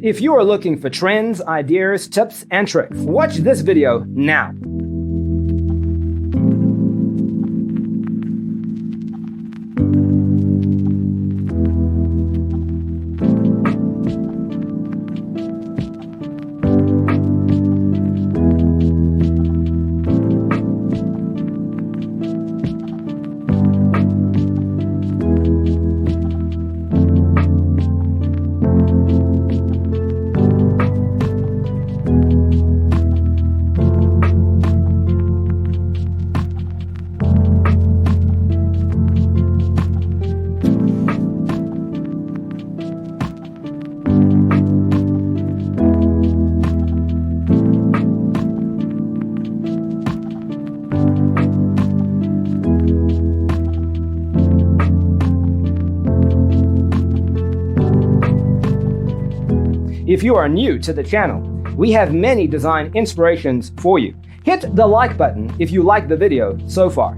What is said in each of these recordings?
If you are looking for trends, ideas, tips, and tricks, watch this video now. If you are new to the channel, we have many design inspirations for you. Hit the like button if you like the video so far.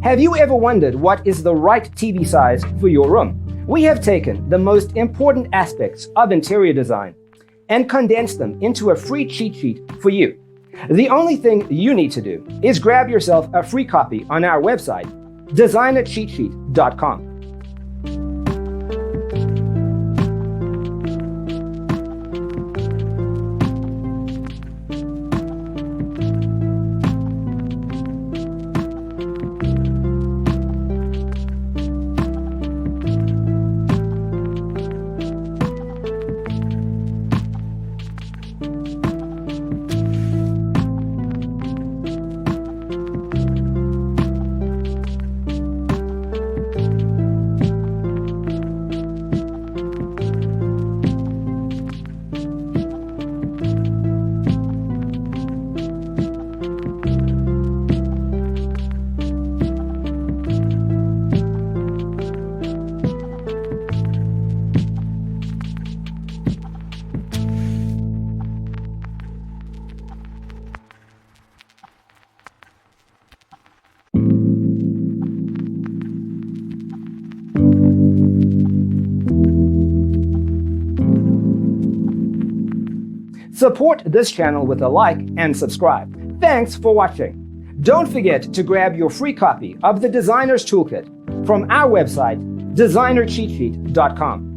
Have you ever wondered what is the right TV size for your room? We have taken the most important aspects of interior design and condensed them into a free cheat sheet for you. The only thing you need to do is grab yourself a free copy on our website, designercheatsheet.com. Support this channel with a like and subscribe. Thanks for watching. Don't forget to grab your free copy of the Designer's Toolkit from our website, designercheatsheet.com.